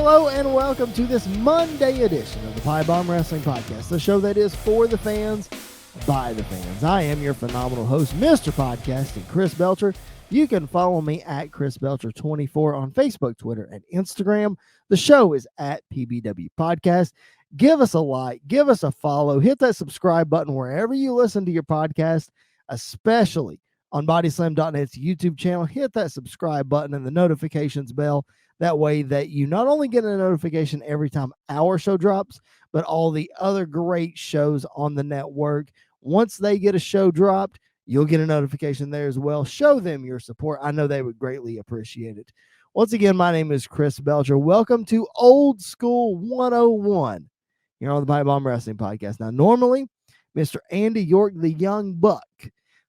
Hello and welcome to this Monday edition of the PipeBomb Wrestling Podcast, the show that is for the fans, by the fans. I am your phenomenal host, Mr. Podcasting, Chris Belcher. You can follow me at Chris Belcher24 on Facebook, Twitter, and Instagram. The show is at PBW Podcast. Give us a like, give us a follow, hit that subscribe button wherever you listen to your podcast, especially on BodySlam.net's YouTube channel. Hit that subscribe button and the notifications bell. That way that you not only get a notification every time our show drops, but all the other great shows on the network. Once they get a show dropped, you'll get a notification there as well. Show them your support. I know they would greatly appreciate it. Once again, my name is Chris Belcher. Welcome to Old School 101 here on the PipeBomb Wrestling Podcast. Now, normally, Mr. Andy York, the Young Buck,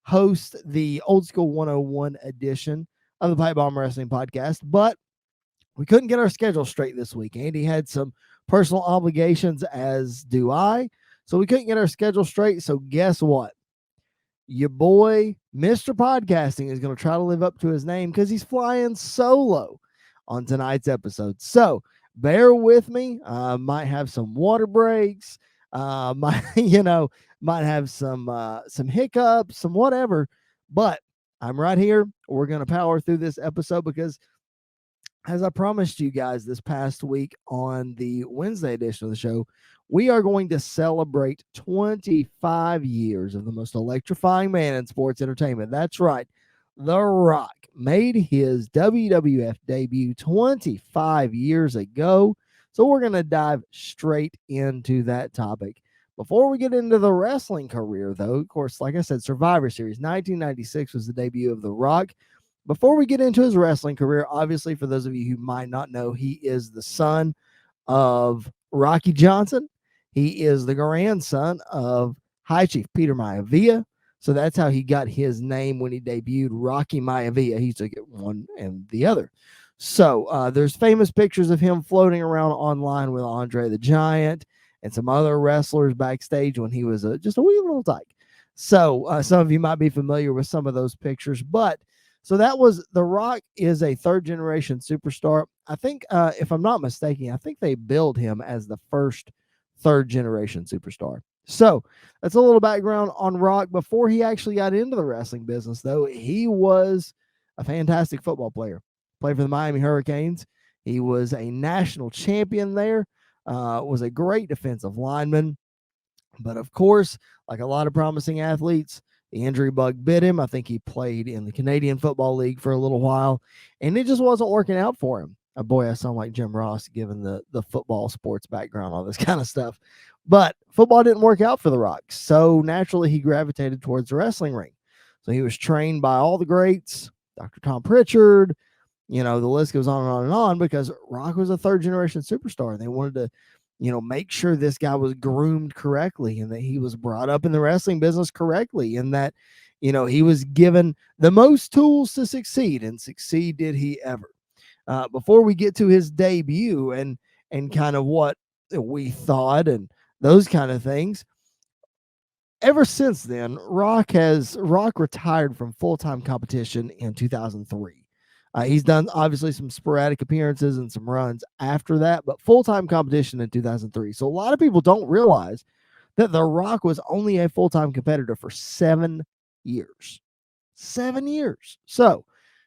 hosts the Old School 101 edition of the PipeBomb Wrestling Podcast, but we couldn't get our schedule straight this week. Andy had some personal obligations, as do I. So we couldn't get our schedule straight. So guess what? Your boy, Mr. Podcasting, is going to try to live up to his name because he's flying solo on tonight's episode. So bear with me. Might have some water breaks. Might have some hiccups, some whatever. But I'm right here. We're going to power through this episode because, as I promised you guys this past week on the Wednesday edition of the show, we are going to celebrate 25 years of the most electrifying man in sports entertainment. That's right. The Rock made his WWF debut 25 years ago. So we're going to dive straight into that topic. Before we get into the wrestling career, though, of course, like I said, Survivor Series 1996 was the debut of The Rock. Before we get into his wrestling career, obviously, for those of you who might not know, he is the son of Rocky Johnson. He is the grandson of High Chief Peter Maivia. So that's how he got his name when he debuted, Rocky Maivia. He took it one and the other. So there's famous pictures of him floating around online with Andre the Giant and some other wrestlers backstage when he was just a wee little tyke. So some of you might be familiar with some of those pictures, but so that was The Rock is a third generation superstar. I think, if I'm not mistaken, I think they billed him as the first third generation superstar. So that's a little background on Rock. Before he actually got into the wrestling business, though, he was a fantastic football player. Played for the Miami Hurricanes. He was a national champion there, was a great defensive lineman. But of course, like a lot of promising athletes, the injury bug bit him. I think he played in the Canadian Football League for a little while, and it just wasn't working out for him. Boy, I sound like Jim Ross, given the football sports background, all this kind of stuff. But football didn't work out for The Rock, so naturally he gravitated towards the wrestling ring. So he was trained by all the greats, Dr. Tom Pritchard. The list goes on and on and on, because Rock was a third-generation superstar, and they wanted to make sure this guy was groomed correctly and that he was brought up in the wrestling business correctly, and that, he was given the most tools to succeed, and succeed did he ever. Before we get to his debut and kind of what we thought and those kind of things, ever since then, Rock retired from full-time competition in 2003. He's done obviously some sporadic appearances and some runs after that, but full-time competition in 2003. So a lot of people don't realize that The Rock was only a full-time competitor for 7 years. 7 years. So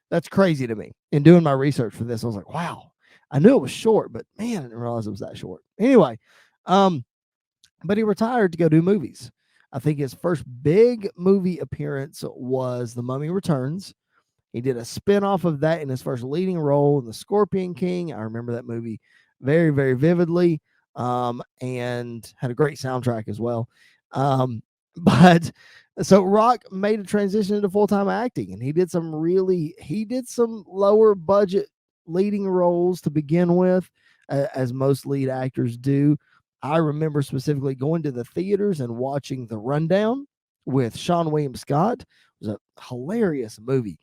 that's crazy to me. In doing my research for this, I was like, wow, I knew it was short, but man, I didn't realize it was that short. Anyway, but he retired to go do movies. I think his first big movie appearance was The Mummy Returns. He did a spinoff of that in his first leading role in The Scorpion King. I remember that movie very, very vividly, and had a great soundtrack as well. But so Rock made a transition into full-time acting, and he did some lower budget leading roles to begin with, as most lead actors do. I remember specifically going to the theaters and watching The Rundown with Sean William Scott. It was a hilarious movie.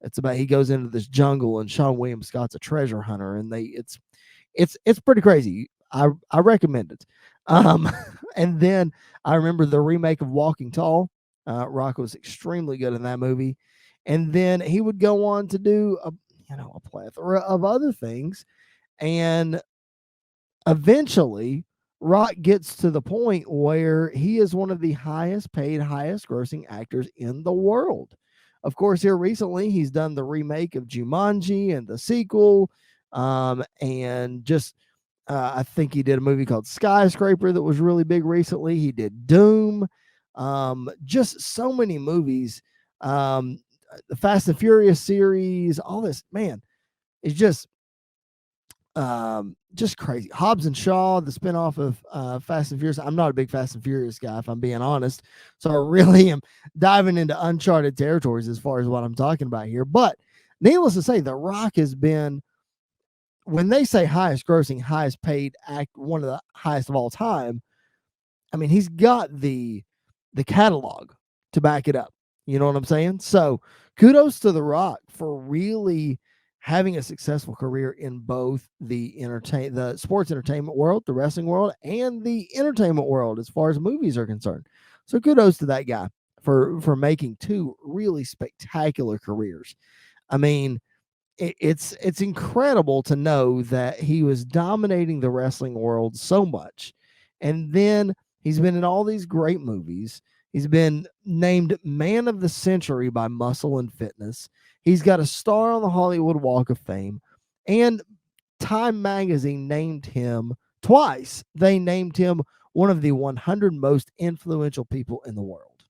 It's about, he goes into this jungle and Sean William Scott's a treasure hunter, and it's pretty crazy. I recommend it. And then I remember the remake of Walking Tall. Rock was extremely good in that movie. And then he would go on to do a plethora of other things. And eventually, Rock gets to the point where he is one of the highest paid, highest grossing actors in the world. Of course, here recently, he's done the remake of Jumanji and the sequel. And just, I think he did a movie called Skyscraper that was really big recently. He did Doom. Just so many movies. The Fast and Furious series, all this, man, it's just crazy. Hobbs and Shaw, the spinoff of Fast and Furious. I'm not a big Fast and Furious guy, if I'm being honest. So I really am diving into uncharted territories as far as what I'm talking about here. But needless to say, The Rock has been, when they say highest grossing, highest paid act, one of the highest of all time, I mean, he's got the catalog to back it up. You know what I'm saying? So kudos to The Rock for really having a successful career in both the sports entertainment world, the wrestling world, and the entertainment world as far as movies are concerned. So kudos to that guy for making two really spectacular careers. I mean, it's incredible to know that he was dominating the wrestling world so much, and then he's been in all these great movies. He's been named Man of the Century by Muscle and Fitness. He's got a star on the Hollywood Walk of Fame, and Time Magazine named him twice. They named him one of the 100 most influential people in the world.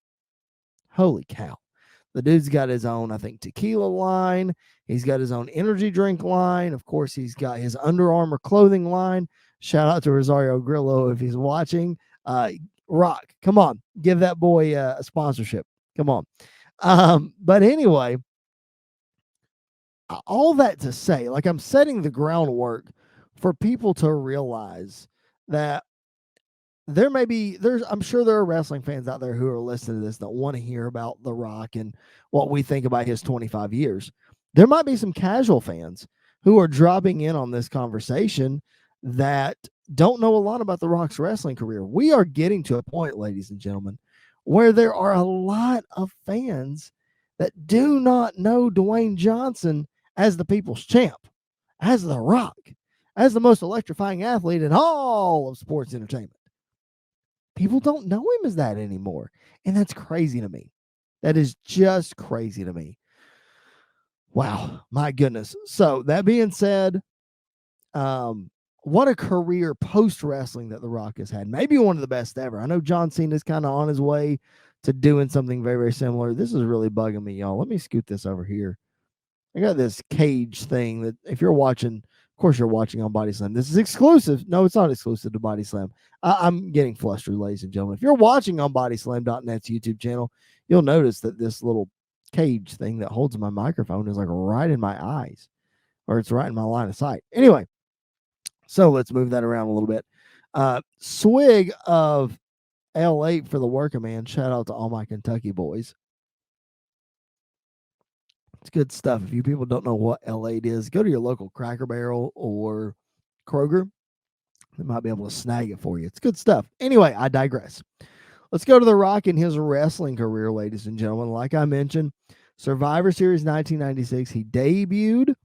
Holy cow. The dude's got his own, I think, tequila line. He's got his own energy drink line. Of course, he's got his Under Armour clothing line. Shout out to Rosario Grillo if he's watching. Rock, come on, give that boy a sponsorship. Come on. But anyway, all that to say, like, I'm setting the groundwork for people to realize that I'm sure there are wrestling fans out there who are listening to this that want to hear about The Rock and what we think about his 25 years. There might be some casual fans who are dropping in on this conversation that don't know a lot about The Rock's wrestling career. We are getting to a point, ladies and gentlemen, where there are a lot of fans that do not know Dwayne Johnson as the people's champ, as The Rock, as the most electrifying athlete in all of sports entertainment. People don't know him as that anymore. And that's crazy to me. That is just crazy to me. Wow, my goodness. So that being said, what a career post wrestling that The Rock has had. Maybe one of the best ever. I know John Cena's kind of on his way to doing something very, very similar. This is really bugging me, y'all. Let me scoot this over here. I got this cage thing that if you're watching, of course you're watching on Body Slam. This is exclusive. No, it's not exclusive to Body Slam. I'm getting flustered, ladies and gentlemen. If you're watching on BodySlam.net's YouTube channel, you'll notice that this little cage thing that holds my microphone is like right in my eyes, or it's right in my line of sight. Anyway, so let's move that around a little bit. Swig of L8 for the working man. Shout out to all my Kentucky boys. It's good stuff. If you people don't know what L8 is, go to your local Cracker Barrel or Kroger. They might be able to snag it for you. It's good stuff. Anyway, I digress. Let's go to The Rock in his wrestling career, ladies and gentlemen. Like I mentioned, Survivor Series 1996, he debuted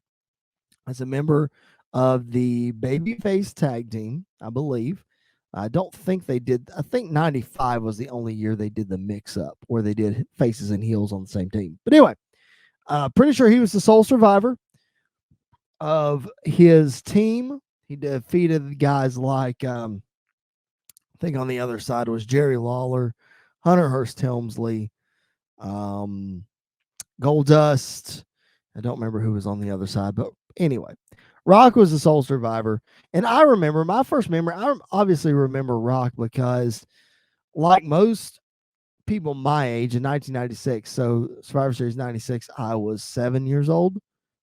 as a member of the Babyface tag team, I believe. I don't think they did. I think 95 was the only year they did the mix up where they did faces and heels on the same team. But anyway, pretty sure he was the sole survivor of his team. He defeated guys like, I think on the other side was Jerry Lawler, Hunter Hearst Helmsley, Goldust. I don't remember who was on the other side, but anyway, Rock was the sole survivor. And I remember my first memory, I obviously remember Rock because, like most people my age in 1996, so Survivor Series 96, I was 7 years old,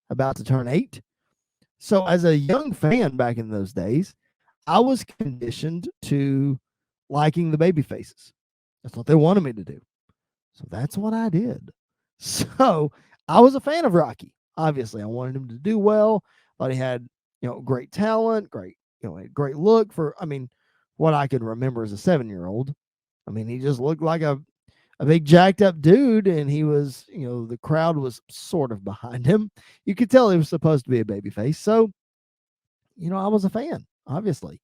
about to turn 8. So as a young fan back in those days, I was conditioned to liking the baby faces. That's what they wanted me to do. So that's what I did. So I was a fan of Rocky. Obviously, I wanted him to do well. Thought he had, great talent, great look for, what I could remember as a 7-year-old. He just looked like a big jacked up dude, and he was, the crowd was sort of behind him. You could tell he was supposed to be a baby face. So, I was a fan. obviously.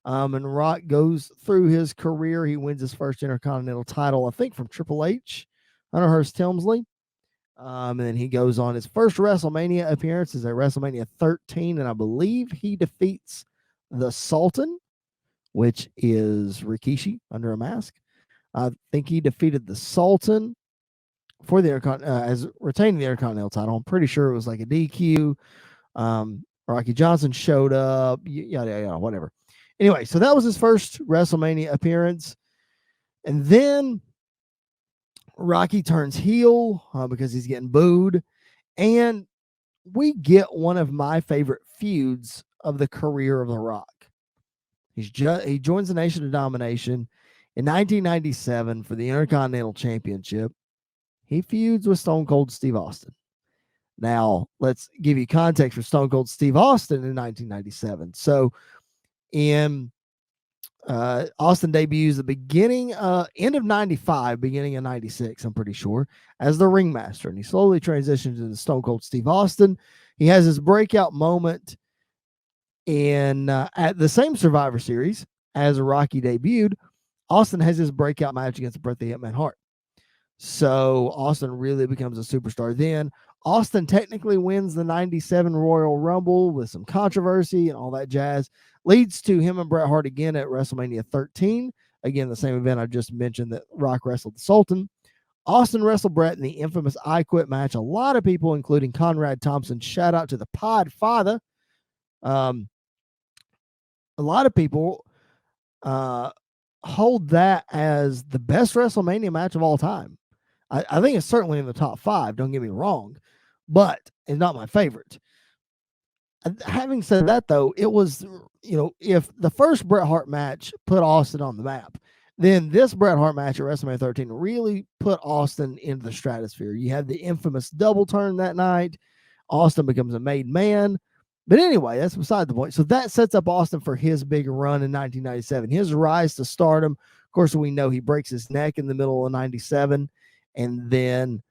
And Rock goes through his career. He wins his first Intercontinental title, I think, from Triple H, Hunter Hearst Helmsley. And then he goes on his first WrestleMania appearance is at WrestleMania 13, and I believe he defeats the Sultan, which is Rikishi under a mask. I think he defeated the Sultan for the as retaining the Intercontinental title. I'm pretty sure it was like a DQ. Rocky Johnson showed up, yada yada, whatever. Anyway, so that was his first WrestleMania appearance, and then Rocky turns heel because he's getting booed, and we get one of my favorite feuds of the career of The Rock. He joins the Nation of Domination in 1997 for the Intercontinental Championship. He feuds with Stone Cold Steve Austin. Now, let's give you context for Stone Cold Steve Austin in 1997. So, in Austin debuts the end of 95, beginning of 96, I'm pretty sure, as the ringmaster. And he slowly transitions into Stone Cold Steve Austin. He has his breakout moment at the same Survivor Series as Rocky debuted. Austin has his breakout match against Bret the Hitman Hart. So Austin really becomes a superstar then. Austin technically wins the 97 Royal Rumble with some controversy and all that jazz. Leads to him and Bret Hart again at WrestleMania 13. Again, the same event I just mentioned that Rock wrestled the Sultan. Austin wrestled Bret in the infamous I Quit match. A lot of people, including Conrad Thompson, shout out to the Pod Father. A lot of people hold that as the best WrestleMania match of all time. I think it's certainly in the top 5, don't get me wrong, but it's not my favorite. Having said that, though, it was, if the first Bret Hart match put Austin on the map, then this Bret Hart match at WrestleMania 13 really put Austin into the stratosphere. You had the infamous double turn that night. Austin becomes a made man. But anyway, that's beside the point. So that sets up Austin for his big run in 1997, his rise to stardom. Of course, we know he breaks his neck in the middle of 97. And then,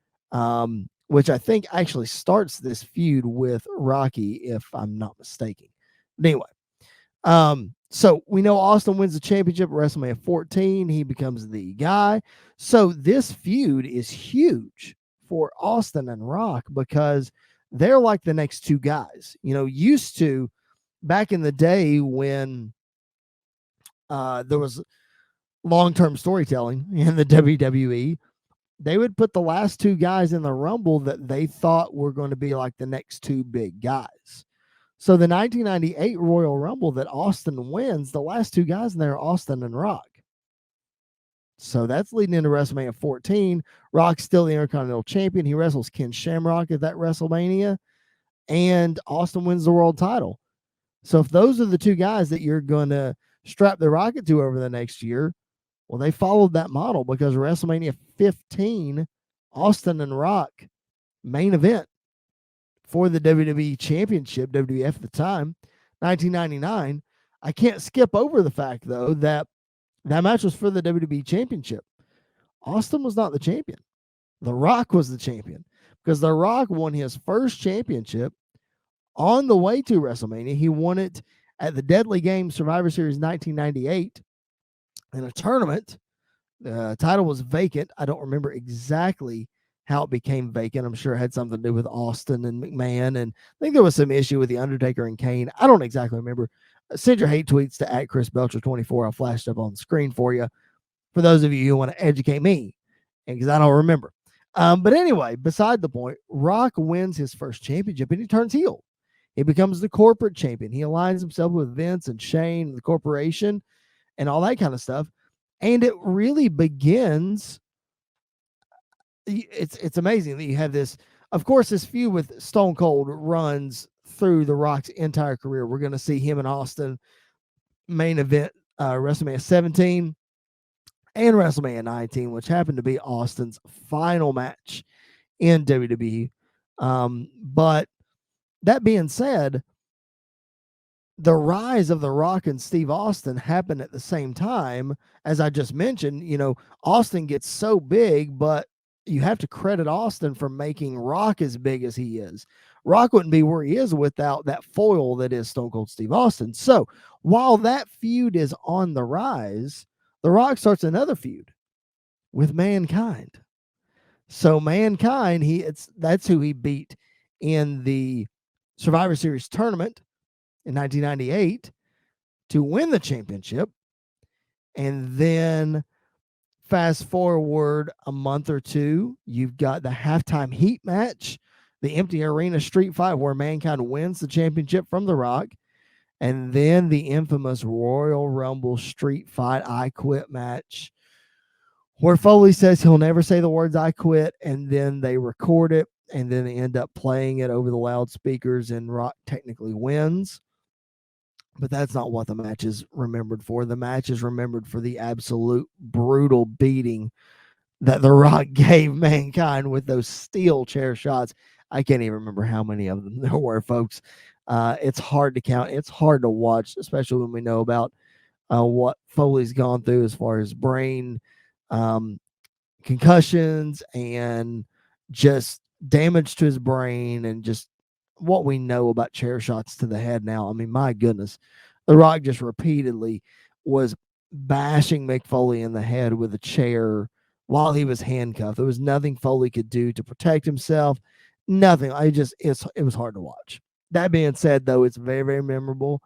which I think actually starts this feud with Rocky, if I'm not mistaken. But anyway, so we know Austin wins the championship at WrestleMania 14. He becomes the guy. So this feud is huge for Austin and Rock because they're like the next two guys. Used to back in the day when there was long-term storytelling in the WWE, they would put the last two guys in the Rumble that they thought were going to be like the next two big guys. So the 1998 Royal Rumble that Austin wins, the last two guys in there are Austin and Rock. So that's leading into WrestleMania 14. Rock's still the Intercontinental Champion. He wrestles Ken Shamrock at that WrestleMania, and Austin wins the world title. So if those are the two guys that you're going to strap the rocket to over the next year, well, they followed that model because WrestleMania 15, Austin and Rock main event for the WWE Championship, WWF at the time, 1999. I can't skip over the fact, though, that match was for the WWE Championship. Austin was not the champion. The Rock was the champion because The Rock won his first championship on the way to WrestleMania. He won it at the Deadly Game Survivor Series 1998 in a tournament. The title was vacant. I don't remember exactly how it became vacant. I'm sure it had something to do with Austin and McMahon, and I think there was some issue with The Undertaker and Kane. I don't exactly remember. Send your hate tweets to @ChrisBelcher24. I'll flash it up on the screen for you, for those of you who want to educate me, because I don't remember. But anyway, beside the point, Rock wins his first championship, and he turns heel. He becomes the corporate champion. He aligns himself with Vince and Shane, the corporation, and all that kind of stuff. And it really begins. It's amazing that you have this. Of course, this feud with Stone Cold runs through The Rock's entire career. We're going to see him and Austin main event WrestleMania 17 and WrestleMania 19, which happened to be Austin's final match in WWE. But that being said, the rise of The Rock and Steve Austin happened at the same time. As I just mentioned, Austin gets so big, but you have to credit Austin for making Rock as big as he is. Rock wouldn't be where he is without that foil that is Stone Cold Steve Austin. So while that feud is on the rise, The Rock starts another feud with Mankind. So Mankind, that's who he beat in the Survivor Series tournament in 1998 to win the championship. And then fast forward a month or two, you've got the halftime heat match, the empty arena street fight where Mankind wins the championship from The Rock, and then the infamous Royal Rumble street fight I Quit match where Foley says he'll never say the words I quit, and then they record it, and then they end up playing it over the loudspeakers, and Rock technically wins. But that's not what the match is remembered for. The match is remembered for the absolute brutal beating that The Rock gave Mankind with those steel chair shots. I can't even remember how many of them there were, folks. It's hard to count. It's hard to watch, especially when we know about what Foley's gone through as far as brain um, concussions and just damage to his brain and just what we know about chair shots to the head now. I mean, my goodness, The Rock just repeatedly was bashing Mick Foley in the head with a chair while he was handcuffed. There was nothing Foley could do to protect himself. Nothing. It was hard to watch. That being said, though, it's very, very memorable,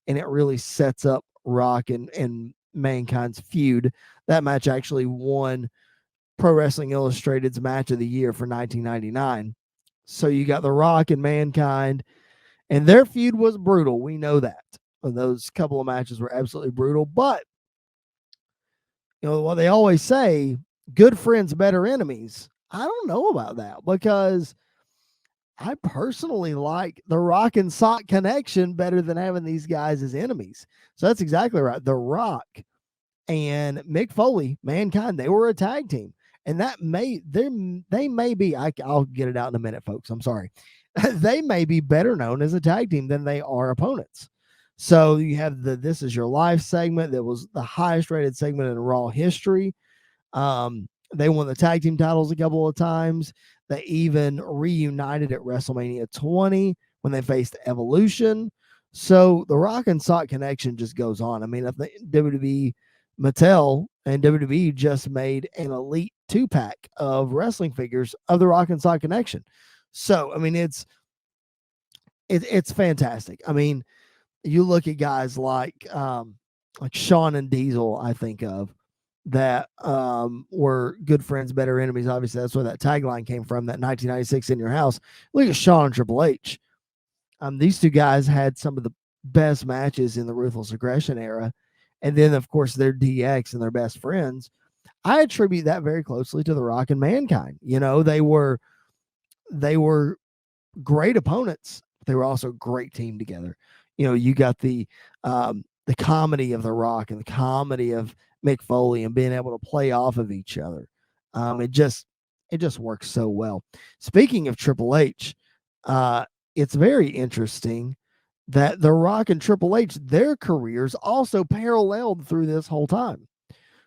and it really sets up Rock and Mankind's feud. That match actually won Pro Wrestling Illustrated's match of the year for 1999. So you got The Rock and Mankind, and their feud was brutal. We know that. Those couple of matches were absolutely brutal. But, what they always say, good friends, better enemies. I don't know about that because I personally like the Rock and Sock connection better than having these guys as enemies. So that's exactly right. The Rock and Mick Foley, Mankind, they were a tag team. And they may be, I'll get it out in a minute, folks. I'm sorry. They may be better known as a tag team than they are opponents. So you have the This Is Your Life segment that was the highest rated segment in Raw history. They won the tag team titles a couple of times. They even reunited at WrestleMania 20 when they faced Evolution. So the Rock and Sock connection just goes on. I mean, I think WWE, Mattel, and WWE just made an elite 2-pack of wrestling figures of the Rock and Sock connection. So, I mean, it's fantastic. I mean, you look at guys like Shawn and Diesel, I think of, that were good friends, better enemies. Obviously, that's where that tagline came from, that 1996 In Your House. Look at Shawn and Triple H. These two guys had some of the best matches in the Ruthless Aggression era. And then, of course, they're DX and they're best friends. I attribute that very closely to The Rock and Mankind. They were great opponents. They were also a great team together. You got the comedy of The Rock and the comedy of Mick Foley and being able to play off of each other. It just works so well. Speaking of Triple H, it's very interesting that The Rock and Triple H, their careers also paralleled through this whole time.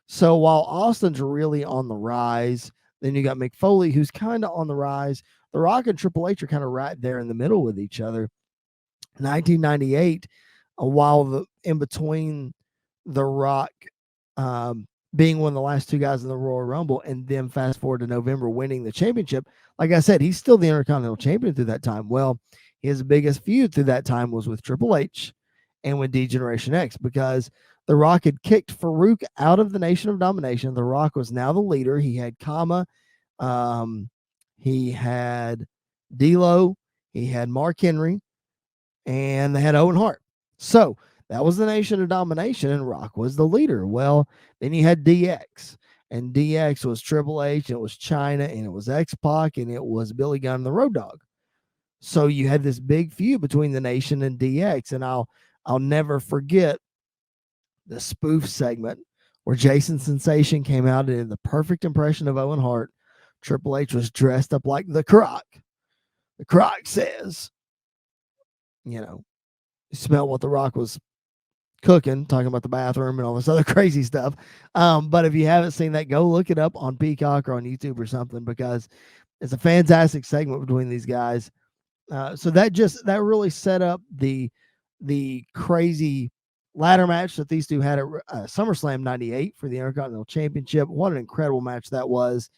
So while Austin's really on the rise, then you got Mick Foley, who's kind of on the rise. The Rock and Triple H are kind of right there in the middle with each other. 1998, while in between The Rock being one of the last two guys in the Royal Rumble, and then fast forward to November winning the championship, like I said, he's still the Intercontinental Champion through that time. Well, his biggest feud through that time was with Triple H and with D-Generation X, because The Rock had kicked Farouk out of the Nation of Domination. The Rock was now the leader. He had Kama, he had D'Lo, he had Mark Henry, and they had Owen Hart. So that was the Nation of Domination, and Rock was the leader. Well, then you had DX, and DX was Triple H, and it was Chyna, and it was X-Pac, and it was Billy Gunn and the Road Dogg. So you had this big feud between the Nation and DX, and I'll never forget the spoof segment where Jason Sensation came out and did the perfect impression of Owen Hart. Triple H was dressed up like the Croc. The Croc says, smell what the Rock was cooking, talking about the bathroom and all this other crazy stuff. But if you haven't seen that, go look it up on Peacock or on YouTube or something, because it's a fantastic segment between these guys. So that really set up the crazy ladder match that these two had at SummerSlam '98 for the Intercontinental Championship. What an incredible match that was!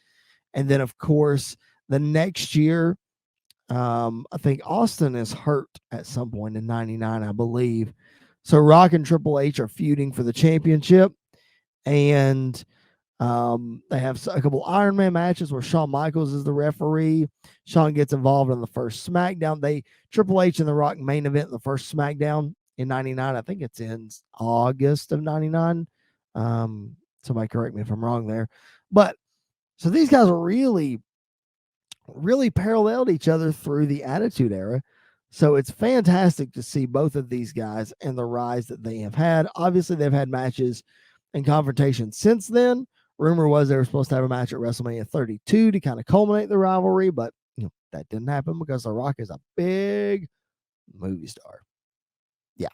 And then, of course, the next year, I think Austin is hurt at some point in '99, I believe. So Rock and Triple H are feuding for the championship, and they have a couple Iron Man matches where Shawn Michaels is the referee. Shawn gets involved in the first SmackDown. Triple H and The Rock main event in the first SmackDown in '99. I think it's in August of '99. Somebody correct me if I'm wrong there. But so these guys are really paralleled each other through the Attitude Era. So it's fantastic to see both of these guys and the rise that they have had. Obviously, they've had matches and confrontations since then. Rumor was they were supposed to have a match at WrestleMania 32 to kind of culminate the rivalry, but that didn't happen because The Rock is a big movie star. Yeah.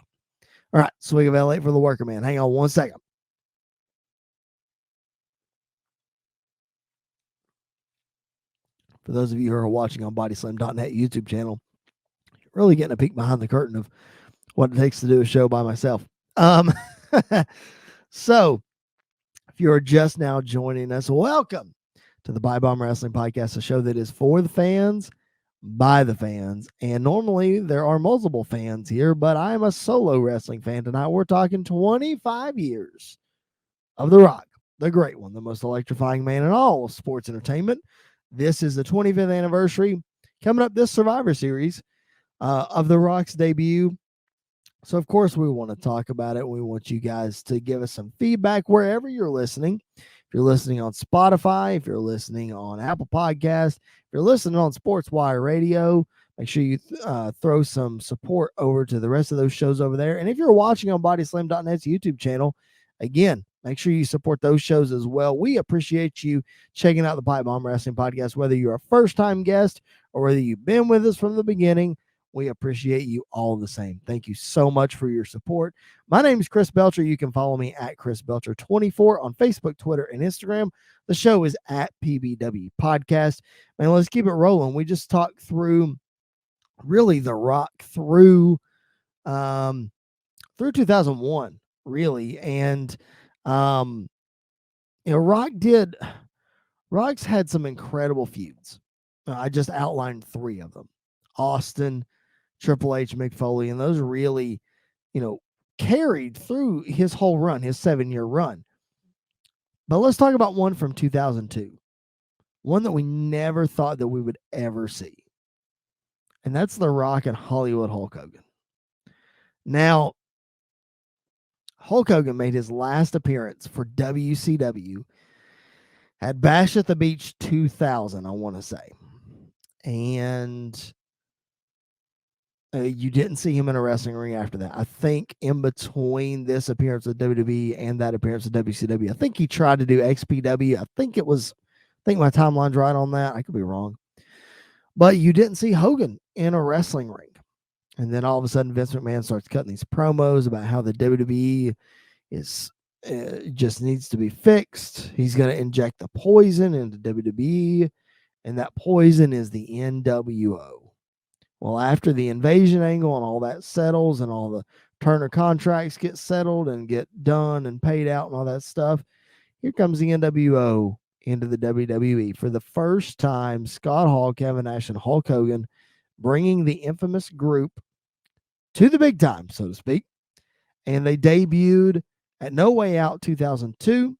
All right, swing of L8 for the worker man. Hang on one second. For those of you who are watching on bodyslam.net YouTube channel, you're really getting a peek behind the curtain of what it takes to do a show by myself. So if you're just now joining us, welcome to the PipeBomb Wrestling Podcast, a show that is for the fans, by the fans. And normally there are multiple fans here, but I'm a solo wrestling fan tonight. We're talking 25 years of The Rock, the great one, the most electrifying man in all of sports entertainment. This is the 25th anniversary coming up this Survivor Series of The Rock's debut. So, of course, we want to talk about it. We want you guys to give us some feedback wherever you're listening. If you're listening on Spotify, if you're listening on Apple Podcasts, if you're listening on SportsWire Radio, make sure you throw some support over to the rest of those shows over there. And if you're watching on bodyslam.net's YouTube channel, again, make sure you support those shows as well. We appreciate you checking out the PipeBomb Wrestling Podcast, whether you're a first-time guest or whether you've been with us from the beginning. We appreciate you all the same. Thank you so much for your support. My name is Chris Belcher. You can follow me at Chris Belcher24 on Facebook, Twitter, and Instagram. The show is at PBW Podcast. Man, let's keep it rolling. We just talked through really The Rock through 2001, really. And Rock's had some incredible feuds. I just outlined 3 of them. Austin, Triple H, Mick Foley, and those really, carried through his whole run, his 7-year run. But let's talk about one from 2002, one that we never thought that we would ever see. And that's The Rock and Hollywood Hulk Hogan. Now, Hulk Hogan made his last appearance for WCW at Bash at the Beach 2000, I want to say. And you didn't see him in a wrestling ring after that. I think in between this appearance with WWE and that appearance with WCW, I think he tried to do XPW. I think my timeline's right on that. I could be wrong. But you didn't see Hogan in a wrestling ring. And then all of a sudden, Vince McMahon starts cutting these promos about how the WWE is just needs to be fixed. He's going to inject the poison into WWE, and that poison is the NWO. Well, after the invasion angle and all that settles and all the Turner contracts get settled and get done and paid out and all that stuff, here comes the NWO into the WWE. For the first time, Scott Hall, Kevin Nash, and Hulk Hogan bringing the infamous group to the big time, so to speak. And they debuted at No Way Out 2002.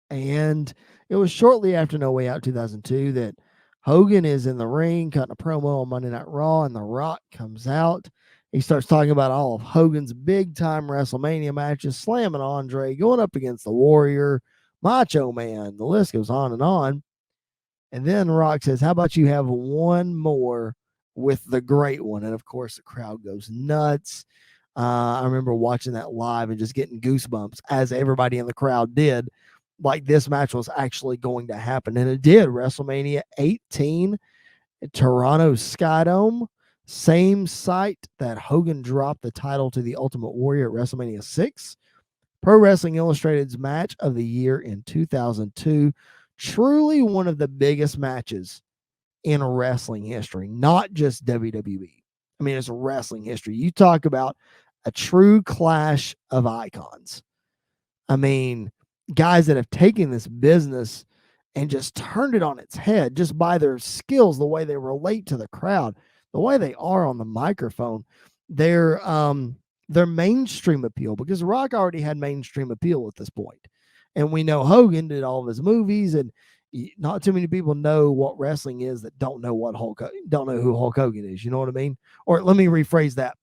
And it was shortly after No Way Out 2002 that Hogan is in the ring cutting a promo on Monday Night Raw, and The Rock comes out. He starts talking about all of Hogan's big-time WrestleMania matches, slamming Andre, going up against the Warrior, Macho Man. The list goes on and on. And then Rock says, how about you have one more with the great one? And, of course, the crowd goes nuts. I remember watching that live and just getting goosebumps, as everybody in the crowd did, like this match was actually going to happen. And it did. WrestleMania 18 at Toronto Skydome, same site that Hogan dropped the title to the Ultimate Warrior at WrestleMania 6. Pro Wrestling Illustrated's match of the year in 2002. Truly one of the biggest matches in wrestling history, not just WWE. I mean, it's wrestling history. You talk about a true clash of icons. I mean, guys that have taken this business and just turned it on its head just by their skills, the way they relate to the crowd, the way they are on the microphone, their mainstream appeal, because Rock already had mainstream appeal at this point. And we know Hogan did all of his movies, and not too many people know what wrestling is that don't know who Hulk Hogan is. You know what I mean? Or let me rephrase that.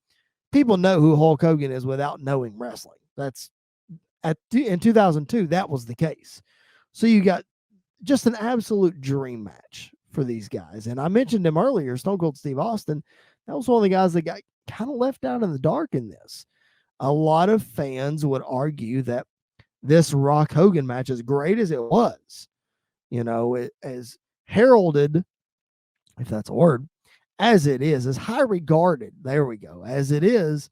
People know who Hulk Hogan is without knowing wrestling. That's in 2002, that was the case. So you got just an absolute dream match for these guys. And I mentioned him earlier, Stone Cold Steve Austin. That was one of the guys that got kind of left out in the dark in this. A lot of fans would argue that this Rock Hogan match, as great as it was, as heralded, if that's a word, as it is, as high regarded, there we go, as it is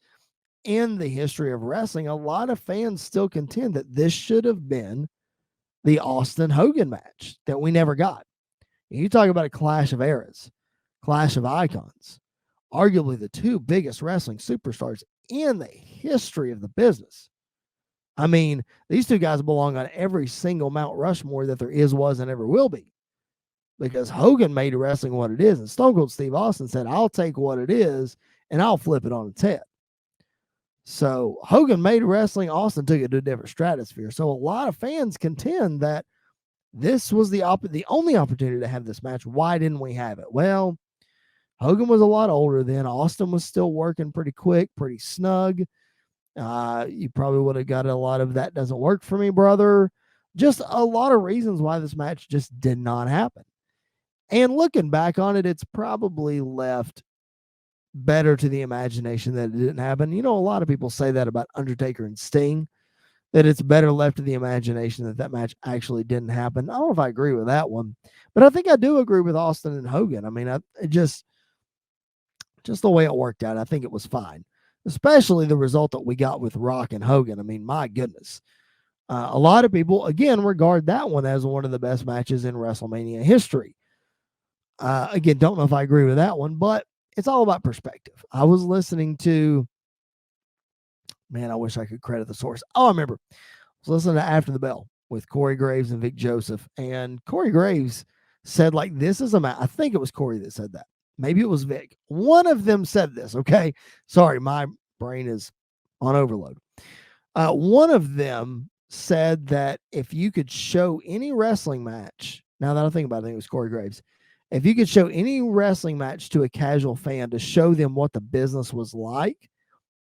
in the history of wrestling, a lot of fans still contend that this should have been the Austin Hogan match that we never got. You talk about a clash of eras, clash of icons, arguably the two biggest wrestling superstars in the history of the business. I mean, these two guys belong on every single Mount Rushmore that there is, was, and ever will be. Because Hogan made wrestling what it is, and Stone Cold Steve Austin said, I'll take what it is and I'll flip it on its head. So Hogan made wrestling, Austin took it to a different stratosphere. So a lot of fans contend that this was the only opportunity to have this match. Why didn't we have it? Well, Hogan was a lot older then. Austin was still working pretty quick, pretty snug. You probably would have got a lot of that doesn't work for me, brother. Just a lot of reasons why this match just did not happen. And looking back on it, it's probably left better to the imagination that it didn't happen. A lot of people say that about Undertaker and Sting, that it's better left to the imagination that match actually didn't happen. I don't know if I agree with that one, but I think I do agree with Austin and Hogan. I mean, it just the way it worked out, I think it was fine, especially the result that we got with Rock and Hogan. I mean, my goodness. A lot of people, again, regard that one as one of the best matches in WrestleMania history. Again, don't know if I agree with that one, but it's all about perspective. I was listening to, man, I wish I could credit the source. Oh, I remember. I was listening to After the Bell with Corey Graves and Vic Joseph, and Corey Graves said, like, this is a match. I think it was Corey that said that. Maybe it was Vic. One of them said this, okay? Sorry, my brain is on overload. One of them said that if you could show any wrestling match, now that I think about it, I think it was Corey Graves, if you could show any wrestling match to a casual fan to show them what the business was like,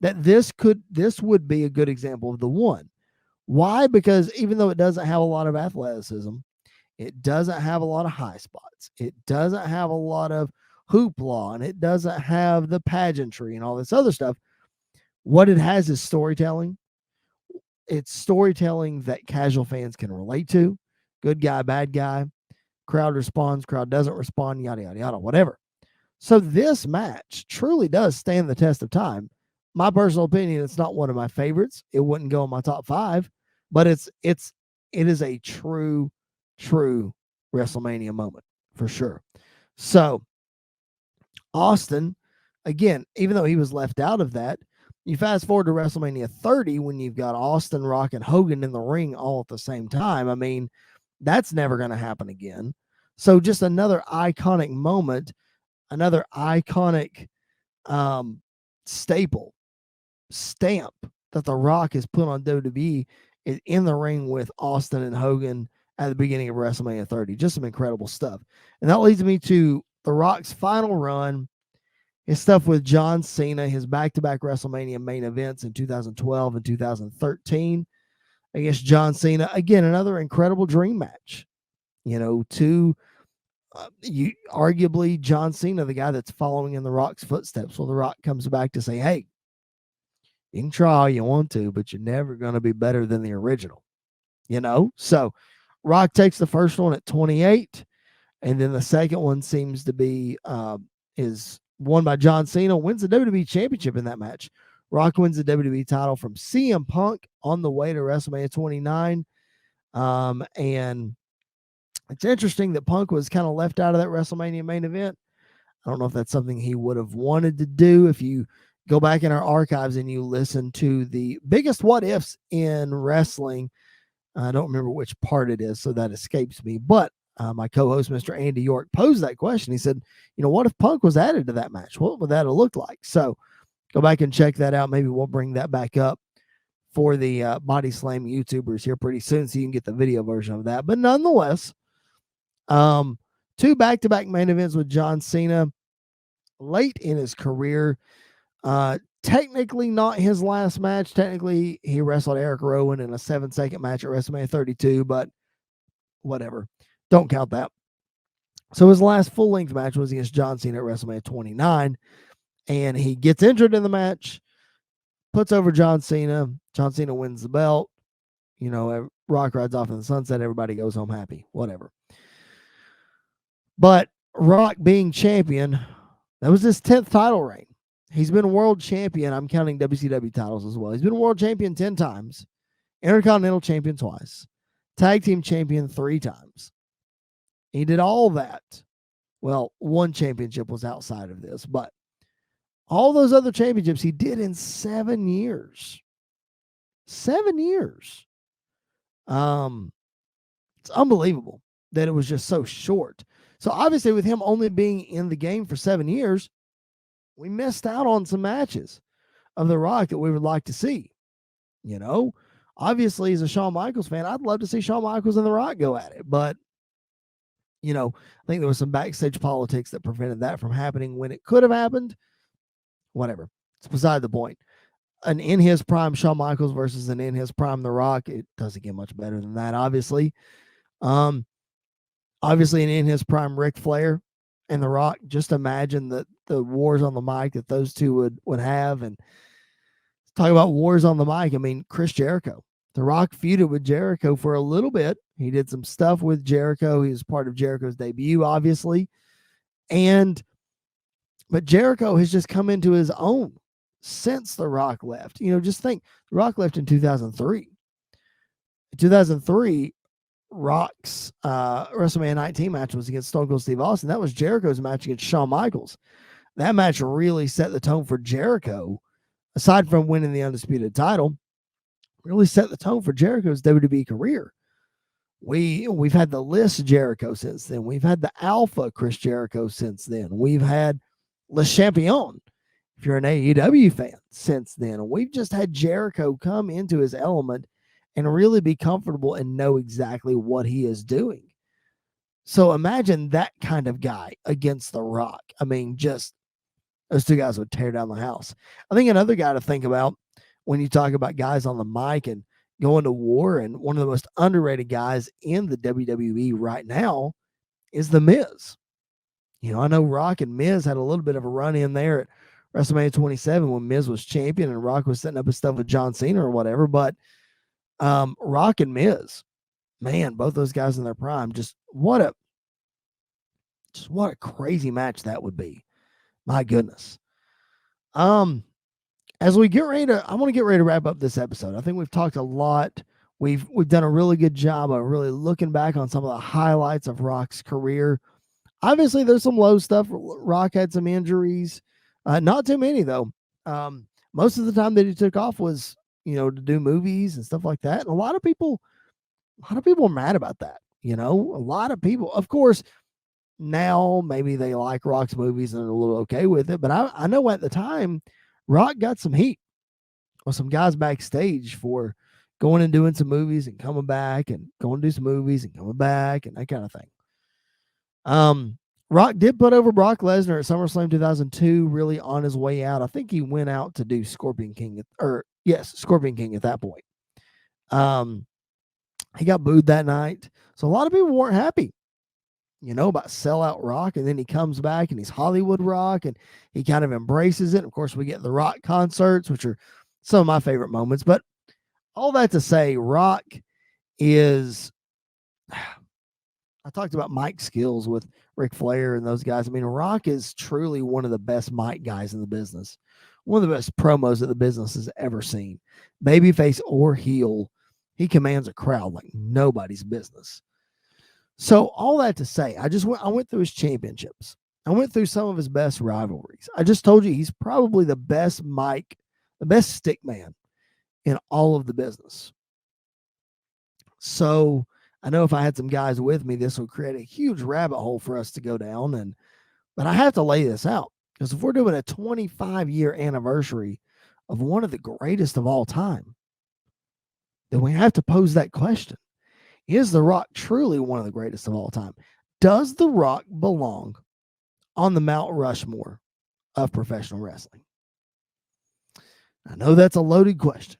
that this would be a good example of the one. Why? Because even though it doesn't have a lot of athleticism, it doesn't have a lot of high spots, it doesn't have a lot of hoopla, and it doesn't have the pageantry and all this other stuff. What it has is storytelling. It's storytelling that casual fans can relate to. Good guy, bad guy. Crowd responds, crowd doesn't respond, yada, yada, yada, whatever. So this match truly does stand the test of time. My personal opinion, it's not one of my favorites. It wouldn't go in my top 5, but it is a true WrestleMania moment for sure. So Austin, again, even though he was left out of that, you fast forward to WrestleMania 30 when you've got Austin, Rock, and Hogan in the ring all at the same time. I mean, that's never going to happen again. So just another iconic moment, another iconic stamp that The Rock has put on WWE is in the ring with Austin and Hogan at the beginning of WrestleMania 30. Just some incredible stuff. And that leads me to The Rock's final run, his stuff with John Cena, his back-to-back WrestleMania main events in 2012 and 2013 against John Cena. Again, another incredible dream match. Arguably John Cena, the guy that's following in The Rock's footsteps. Well, The Rock comes back to say, hey, you can try all you want to, but you're never going to be better than the original. So Rock takes the first one at 28, and then the second one seems to be is won by John Cena, wins the WWE Championship in that match. Rock wins the WWE title from CM Punk on the way to WrestleMania 29. And It's interesting that Punk was kind of left out of that WrestleMania main event. I don't know if that's something he would have wanted to do. If you go back in our archives and you listen to the biggest what ifs in wrestling, I don't remember which part it is, so that escapes me. But my co-host, Mr. Andy York, posed that question. He said, what if Punk was added to that match? What would that have looked like? So go back and check that out. Maybe we'll bring that back up for the Body Slam YouTubers here pretty soon, so you can get the video version of that. But nonetheless, two back-to-back main events with John Cena late in his career. Technically not his last match. Technically, he wrestled Eric Rowan in a 7-second match at WrestleMania 32, but whatever. Don't count that. So his last full-length match was against John Cena at WrestleMania 29, and he gets injured in the match, puts over John Cena. John Cena wins the belt. Rock rides off in the sunset. Everybody goes home happy. Whatever. But Rock being champion, that was his 10th title reign. He's been world champion. I'm counting WCW titles as well. He's been world champion 10 times, Intercontinental champion twice, tag team champion 3 times. He did all that. Well, one championship was outside of this, but all those other championships he did in 7 years. 7 years. It's unbelievable that it was just so short. So obviously, with him only being in the game for 7 years, we missed out on some matches of The Rock that we would like to see. Obviously, as a Shawn Michaels fan, I'd love to see Shawn Michaels and The Rock go at it. But, I think there was some backstage politics that prevented that from happening when it could have happened. Whatever. It's beside the point. An in his prime Shawn Michaels versus an in his prime The Rock, it doesn't get much better than that, obviously. Obviously, an in his prime Ric Flair and The Rock. Just imagine the wars on the mic that those two would have. And talk about wars on the mic. I mean, Chris Jericho. The Rock feuded with Jericho for a little bit. He did some stuff with Jericho. He was part of Jericho's debut, obviously. But Jericho has just come into his own since The Rock left. Just think, The Rock left in 2003. In 2003, Rock's WrestleMania 19 match was against Stone Cold Steve Austin. That was Jericho's match against Shawn Michaels. That match really set the tone for Jericho, aside from winning the Undisputed title, really set the tone for Jericho's WWE career. We've had the List Jericho since then. We've had the Alpha Chris Jericho since then. We've had Le Champion, if you're an AEW fan, since then. We've just had Jericho come into his element and really be comfortable and know exactly what he is doing. So imagine that kind of guy against The Rock. I mean, just those two guys would tear down the house. I think another guy to think about when you talk about guys on the mic and going to war, and one of the most underrated guys in the WWE right now is The Miz. I know Rock and Miz had a little bit of a run in there at WrestleMania 27 when Miz was champion and Rock was setting up his stuff with John Cena or whatever, but Rock and Miz, man, both those guys in their prime, just what a crazy match that would be. My goodness. As we get ready I want to get ready to wrap up this episode. I think we've talked a lot. We've done a really good job of really looking back on some of the highlights of Rock's career. Obviously, there's some low stuff. Rock had some injuries, not too many though. Most of the time that he took off was, to do movies and stuff like that. And a lot of people are mad about that. A lot of people, of course, now maybe they like Rock's movies and are a little okay with it. But I know at the time, Rock got some heat with some guys backstage for going and doing some movies and coming back and going to do some movies and coming back and that kind of thing. Rock did put over Brock Lesnar at SummerSlam 2002, really on his way out. I think he went out to do Scorpion King at that point. He got booed that night. So a lot of people weren't happy, about sellout Rock. And then he comes back and he's Hollywood Rock and he kind of embraces it. Of course, we get the Rock concerts, which are some of my favorite moments. But all that to say, Rock is, I talked about mic skills with Ric Flair and those guys. I mean, Rock is truly one of the best mic guys in the business. One of the best promos that the business has ever seen. Babyface or heel, he commands a crowd like nobody's business. So all that to say, I went through his championships. I went through some of his best rivalries. I just told you he's probably the best mic, the best stick man in all of the business. So I know if I had some guys with me, this would create a huge rabbit hole for us to go down. But I have to lay this out because if we're doing a 25-year anniversary of one of the greatest of all time, then we have to pose that question. Is The Rock truly one of the greatest of all time? Does The Rock belong on the Mount Rushmore of professional wrestling? I know that's a loaded question,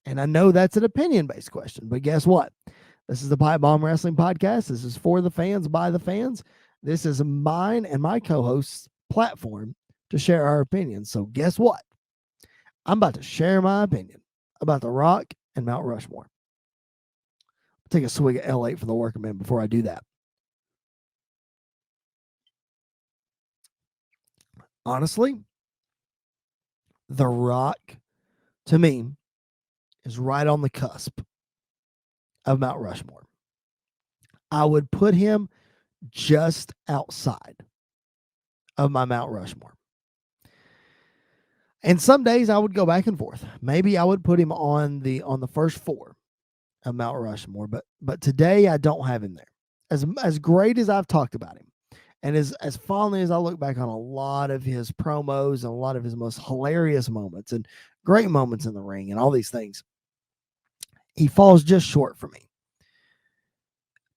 and I know that's an opinion-based question, but guess what? This is the PipeBomb Wrestling Podcast. This is for the fans, by the fans. This is mine and my co-host's platform to share our opinions. So guess what? I'm about to share my opinion about The Rock and Mount Rushmore. I'll take a swig of L8 for the working man before I do that. Honestly, The Rock, to me, is right on the cusp of Mount Rushmore. I would put him just outside of my Mount Rushmore. And some days I would go back and forth. Maybe I would put him on the first four of Mount Rushmore, but today I don't have him there. As great as I've talked about him, and as fondly as I look back on a lot of his promos and a lot of his most hilarious moments and great moments in the ring and all these things, he falls just short for me.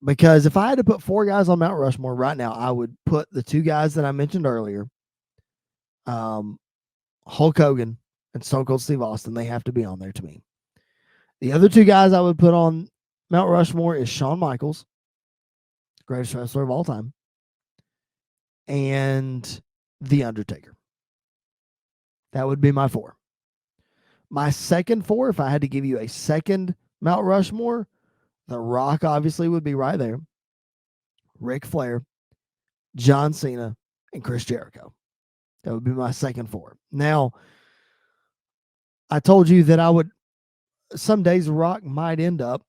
Because if I had to put four guys on Mount Rushmore right now, I would put the two guys that I mentioned earlier, Hulk Hogan and Stone Cold Steve Austin. They have to be on there to me. The other two guys I would put on Mount Rushmore is Shawn Michaels, greatest wrestler of all time, and The Undertaker. That would be my four. My second four, if I had to give you a second Mount Rushmore, The Rock obviously would be right there. Ric Flair, John Cena, and Chris Jericho. That would be my second four. Now, I told you that I would, some days The Rock might end up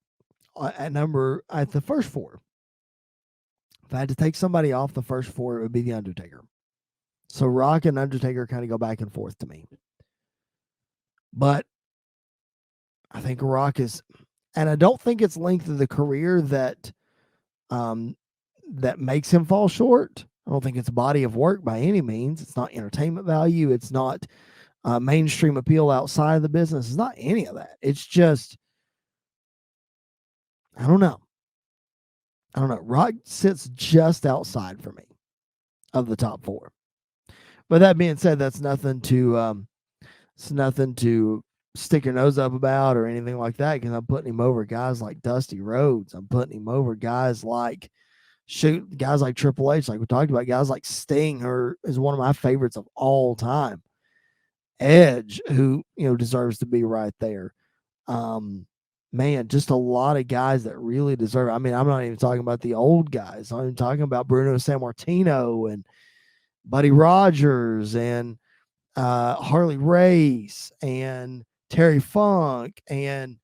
at the first four. If I had to take somebody off the first four, it would be The Undertaker. So Rock and Undertaker kind of go back and forth to me. But I think Rock is, and I don't think it's length of the career that makes him fall short. I don't think it's body of work by any means. It's not entertainment value. It's not mainstream appeal outside of the business. It's not any of that. It's just, I don't know. Rock sits just outside for me of the top four. But that being said, that's nothing to stick your nose up about or anything like that, because I'm putting him over guys like Dusty Rhodes. I'm putting him over guys like Triple H, like we talked about, guys like Sting, who is one of my favorites of all time. Edge, who deserves to be right there. Man, just a lot of guys that really deserve. I mean, I'm not even talking about the old guys. I'm talking about Bruno Sammartino and Buddy Rogers and Harley Race and Terry Funk, and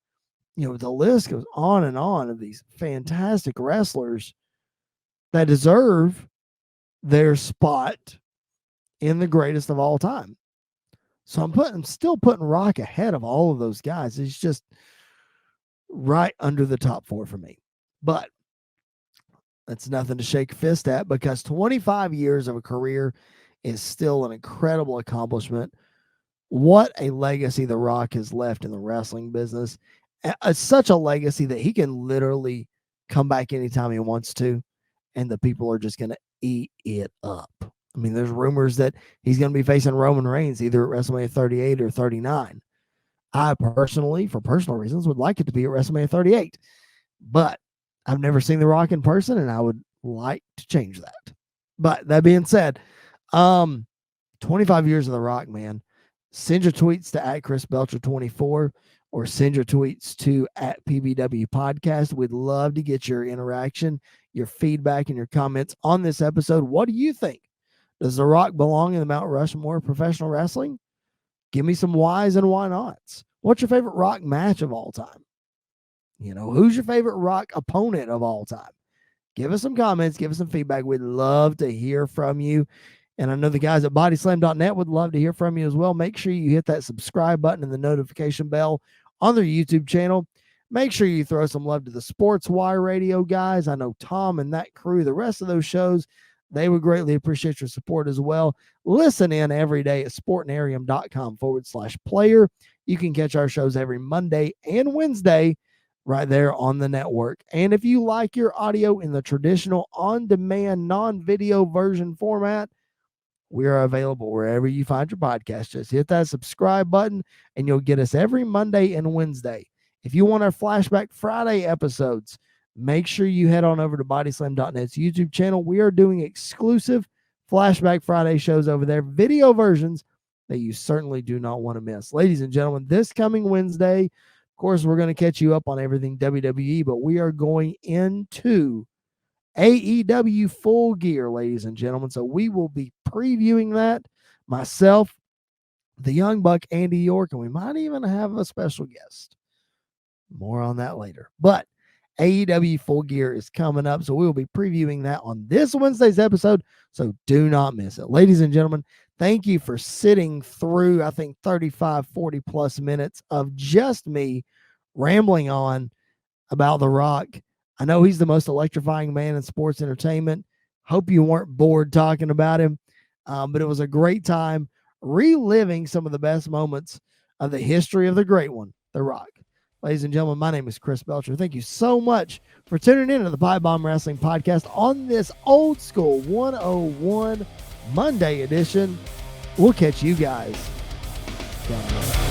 the list goes on and on of these fantastic wrestlers that deserve their spot in the greatest of all time. So I'm still putting Rock ahead of all of those guys. He's just right under the top four for me. But that's nothing to shake a fist at, because 25 years of a career is still an incredible accomplishment. What a legacy The Rock has left in the wrestling business. It's such a legacy that he can literally come back anytime he wants to, and the people are just going to eat it up. I mean, there's rumors that he's going to be facing Roman Reigns either at WrestleMania 38 or 39. I personally, for personal reasons, would like it to be at WrestleMania 38. But I've never seen The Rock in person, and I would like to change that. But that being said, 25 years of The Rock, man. Send your tweets to @ChrisBelcher24 or send your tweets to @PBW Podcast. We'd love to get your interaction, your feedback, and your comments on this episode. What do you think? Does The Rock belong in the Mount Rushmore of professional wrestling? Give me some whys and why nots. What's your favorite Rock match of all time? Who's your favorite Rock opponent of all time? give us some comments, give us some feedback. We'd love to hear from you. And I know the guys at bodyslam.net would love to hear from you as well. Make sure you hit that subscribe button and the notification bell on their YouTube channel. Make sure you throw some love to the Sports Wire Radio guys. I know Tom and that crew, the rest of those shows, they would greatly appreciate your support as well. Listen in every day at sportnarium.com/player. You can catch our shows every Monday and Wednesday right there on the network. And if you like your audio in the traditional on-demand, non-video version format, we are available wherever you find your podcast. Just hit that subscribe button and you'll get us every Monday and Wednesday. If you want our Flashback Friday episodes, make sure you head on over to bodyslam.net's YouTube channel. We are doing exclusive Flashback Friday shows over there, video versions that you certainly do not want to miss. Ladies and gentlemen, this coming Wednesday, of course, we're going to catch you up on everything WWE, but we are going into AEW Full Gear, ladies and gentlemen. So we will be previewing that, myself, the Young Buck, Andy York, and we might even have a special guest. More on that later. But AEW Full Gear is coming up, so we will be previewing that on this Wednesday's episode, so do not miss it. Ladies and gentlemen, thank you for sitting through, I think, 35, 40 plus minutes of just me rambling on about The Rock. I know he's the most electrifying man in sports entertainment. Hope you weren't bored talking about him, but it was a great time reliving some of the best moments of the history of the great one, The Rock. Ladies and gentlemen, my name is Chris Belcher. Thank you so much for tuning in to the PipeBomb Wrestling Podcast on this old school 101 Monday edition. We'll catch you guys down the road.